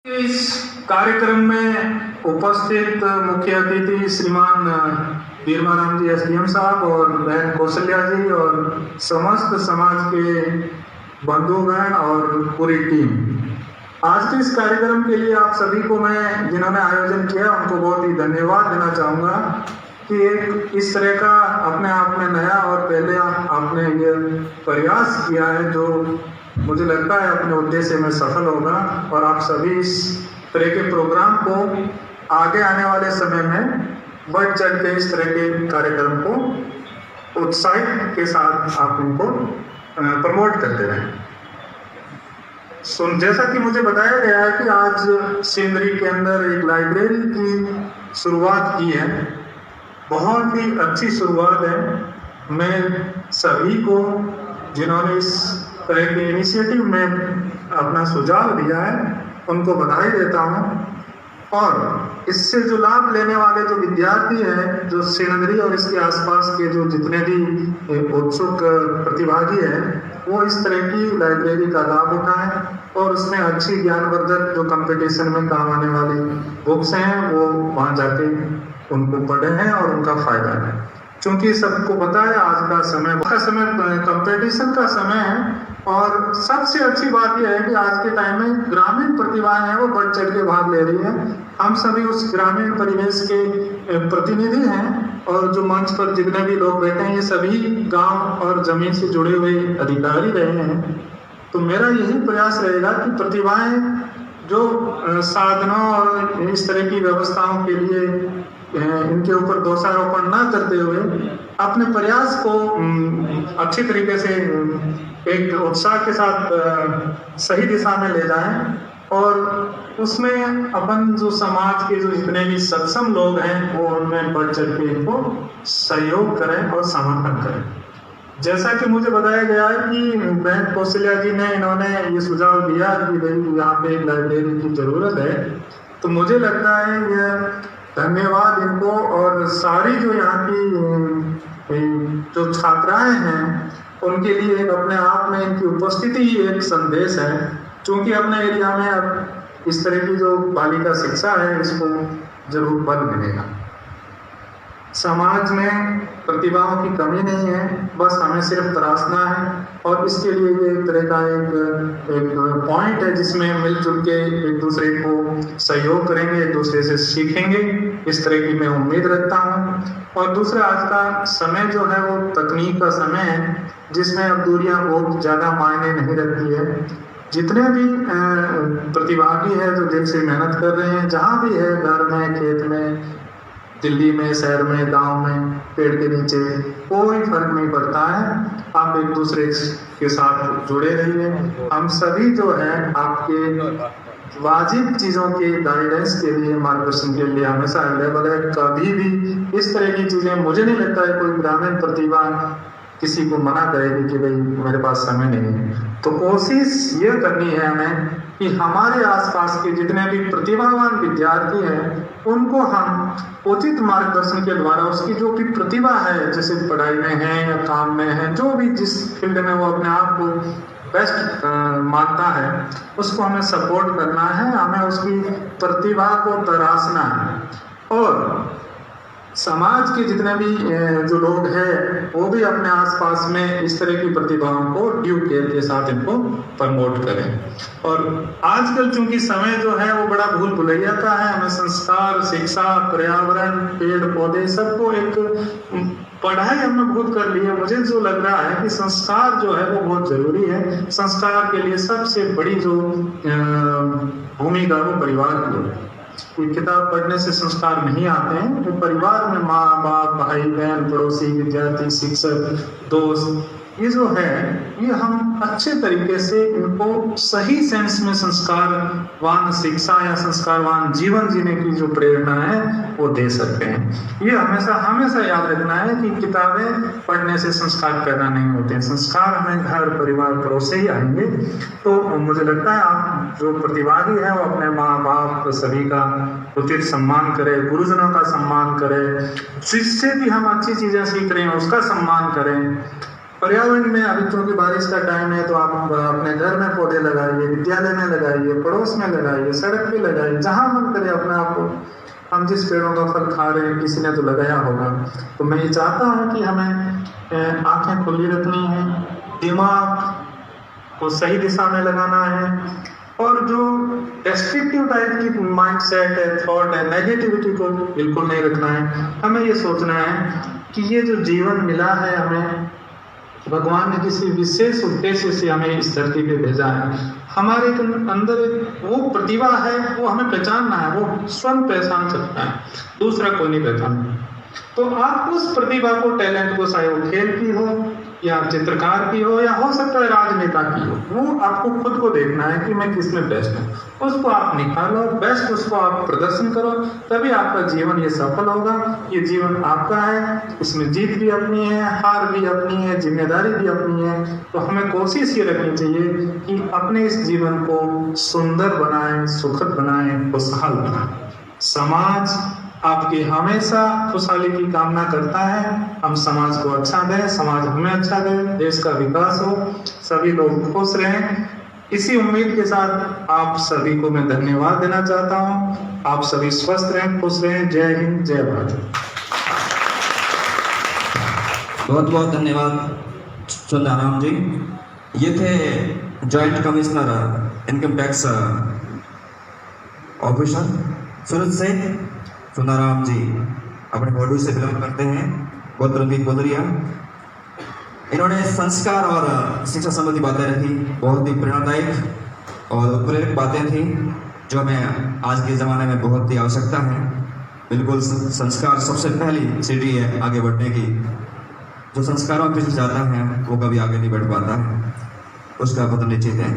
इस कार्यक्रम में उपस्थित मुख्य अतिथि श्रीमान वीरमाराम जी एसडीएम साहब और बहन कौशल्या जी और समस्त समाज के बंधुगण और पूरी टीम। आज के इस कार्यक्रम के लिए आप सभी को मैं जिन्होंने आयोजन किया उनको बहुत ही धन्यवाद देना चाहूँगा कि एक इस तरह का अपने आप में नया और पहले आपने ये प्रयास किया है जो मुझे लगता है अपने उद्देश्य में सफल होगा और आप सभी इस तरह के प्रोग्राम को आगे आने वाले समय में बढ़ चढ़ के इस तरह के कार्यक्रम को उत्साह के साथ आप उनको प्रमोट करते रहें। जैसा कि मुझे बताया गया है कि आज सिंदरी के अंदर एक लाइब्रेरी की शुरुआत की है, बहुत ही अच्छी शुरुआत है। मैं सभी को जिन्होंने इस तरह के इनिशिएटिव में अपना सुझाव दिया है उनको बधाई देता हूँ और इससे जो लाभ लेने वाले जो विद्यार्थी हैं, जो सिंदरी और इसके आसपास के जो जितने भी उत्सुक प्रतिभागी हैं, वो इस तरह की लाइब्रेरी का लाभ उठाएं और उसमें अच्छी ज्ञानवर्धक जो कंपटीशन में काम आने वाली बुक्स हैं वो वहाँ जाके उनको पढ़े हैं और उनका फायदा है। क्योंकि सबको पता है आज का समय कंपटीशन का समय है और सबसे अच्छी बात यह है कि आज के टाइम में ग्रामीण प्रतिभाएं हैं वो बढ़ चढ़ के भाग ले रही है। हम सभी उस ग्रामीण परिवेश के प्रतिनिधि हैं और जो मंच पर जितने भी लोग बैठे हैं ये सभी गांव और जमीन से जुड़े हुए अधिकारी रहे हैं। तो मेरा यही प्रयास रहेगा कि प्रतिभाएं जो साधनों और इस तरह की व्यवस्थाओं के लिए इनके ऊपर दोषारोपण ना करते हुए अपने प्रयास को अच्छी तरीके से एक उत्साह के साथ सही दिशा में ले जाएं और उसमें अपन जो समाज के जो जितने भी सक्षम लोग हैं वो उनमें बढ़ चढ़ के इनको सहयोग करें और समर्थन करें। जैसा कि मुझे बताया गया है कि बहन कौशल्या जी ने इन्होंने ये सुझाव दिया कि भाई यहाँ पे एक लाइब्रेरी की जरूरत है, तो मुझे लगता है यह धन्यवाद इनको और सारी जो यहाँ की जो छात्राएं हैं उनके लिए अपने आप में इनकी उपस्थिति ही एक संदेश है। क्योंकि अपने एरिया में अब इस तरह की जो बालिका शिक्षा है इसको जरूर बल मिलेगा। समाज में प्रतिभाओं की कमी नहीं है, बस हमें सिर्फ तराशना है और इसके लिए ये एक तरह का एक पॉइंट है जिसमें मिलजुल के एक दूसरे को सहयोग करेंगे, एक दूसरे से सीखेंगे, इस तरह की मैं उम्मीद रखता हूँ। और दूसरा, आज का समय जो है वो तकनीक का समय है जिसमें अब दूरियां बहुत ज़्यादा मायने नहीं रखती है। जितने भी प्रतिभागी हैं जो दिल से मेहनत कर रहे हैं, जहाँ भी है, घर में, खेत में, दिल्ली में, शहर में, गांव में, पेड़ के नीचे, कोई फर्क नहीं पड़ता है। आप एक दूसरे के साथ जुड़े रहिए। हम सभी जो है आपके वाजिब चीज़ों के गाइडेंस के लिए, मार्गदर्शन के लिए हमेशा अवेलेबल है। कभी भी इस तरह की चीज़ें मुझे नहीं लगता है कोई ग्रामीण प्रतिभा किसी को मना करेगी कि भाई मेरे पास समय नहीं है। तो कोशिश ये करनी है हमें कि हमारे आसपास के जितने भी प्रतिभावान विद्यार्थी हैं उनको हम उचित मार्गदर्शन के द्वारा उसकी जो भी प्रतिभा है, जैसे पढ़ाई में है या काम में है, जो भी जिस फील्ड में वो अपने आप को बेस्ट मानता है उसको हमें सपोर्ट करना है, हमें उसकी प्रतिभा को तराशना है। और समाज के जितने भी जो लोग हैं वो भी अपने आसपास में इस तरह की प्रतिभाओं को ड्यू केयर के साथ इनको प्रमोट करें। और आजकल चूंकि समय जो है वो बड़ा भूल भुलैया का है, हमें संस्कार, शिक्षा, पर्यावरण, पेड़ पौधे सबको एक पढ़ाई हमने बहुत कर ली है। मुझे जो लग रहा है कि संस्कार जो है वो बहुत जरूरी है। संस्कार के लिए सबसे बड़ी जो भूमिका वो परिवार की है। किताब पढ़ने से संस्कार नहीं आते हैं, तो परिवार में माँ बाप, भाई बहन, पड़ोसी, विद्यार्थी, शिक्षक, दोस्त, ये जो है ये हम अच्छे तरीके से इनको सही सेंस में संस्कारवान शिक्षा या संस्कारवान जीवन जीने की जो प्रेरणा है वो दे सकते हैं। ये हमेशा हमेशा याद रखना है कि किताबें पढ़ने से संस्कार पैदा नहीं होते हैं। संस्कार हमें घर, परिवार, पड़ोस से ही आएंगे। तो मुझे लगता है आप जो प्रतिभागी है वो अपने माँ बाप सभी का उचित सम्मान करें, गुरुजनों का सम्मान करें, जिससे भी हम अच्छी चीजें सीख रहे हैं उसका सम्मान करें। पर्यावरण में अभी क्योंकि बारिश का टाइम है तो आप अपने घर में पौधे लगाइए, विद्यालय में लगाइए, पड़ोस में लगाइए, सड़क पे लगाइए, जहाँ मन करे अपने आप को। हम जिस पेड़ों का फल खा रहे हैं किसी ने तो लगाया होगा। तो मैं ये चाहता हूँ कि हमें आंखें खुली रखनी है, दिमाग को सही दिशा में लगाना है, और जो डिस्ट्रक्टिव टाइप की माइंडसेट है, थॉट है, नेगेटिविटी को बिल्कुल नहीं रखना है। हमें ये सोचना है कि ये जो जीवन मिला है हमें, भगवान ने किसी विशेष उद्देश्य से हमें इस धरती पे भेजा है। हमारे अंदर वो प्रतिभा है, वो हमें पहचानना है, वो स्वयं पहचान सकता है, दूसरा कोई नहीं पहचानता। तो आप उस प्रतिभा को, टैलेंट को, चाहे वो खेल की हो या चित्रकार की हो या हो सकता है राजनेता की हो, वो आपको खुद को देखना है कि मैं किस में बेस्ट हूँ। उसको आप निकालो, बेस्ट उसको आप प्रदर्शन करो, तभी आपका जीवन ये सफल होगा। ये जीवन आपका है, इसमें जीत भी अपनी है, हार भी अपनी है, जिम्मेदारी भी अपनी है। तो हमें कोशिश ये रखनी चाहिए कि अपने इस जीवन को सुंदर बनाएं, सुखद बनाएं, खुशहाल बनाएं। समाज आपकी हमेशा खुशहाली की कामना करता है। हम समाज को अच्छा दें, समाज हमें अच्छा दे, देश का विकास हो, सभी लोग खुश रहें। इसी उम्मीद के साथ आप सभी को मैं धन्यवाद देना चाहता हूँ। आप सभी स्वस्थ रहें, खुश रहें। जय हिंद, जय भारत। बहुत बहुत धन्यवाद चंदाराम जी। ये थे joint commissioner income tax officer Surat से चंदाराम जी। अपने बॉडी से बिलोंग करते हैं, गोत्रंगी गोदरिया। इन्होंने संस्कार और शिक्षा संबंधी बातें रखी, बहुत ही प्रेरणादायक और प्रेरक बातें थी जो हमें आज के ज़माने में बहुत ही आवश्यकता है। बिल्कुल संस्कार सबसे पहली सीढ़ी है आगे बढ़ने की। जो संस्कारों के पीछे जाता है वो कभी आगे नहीं बढ़ पाता है, उसका पतन निश्चित है।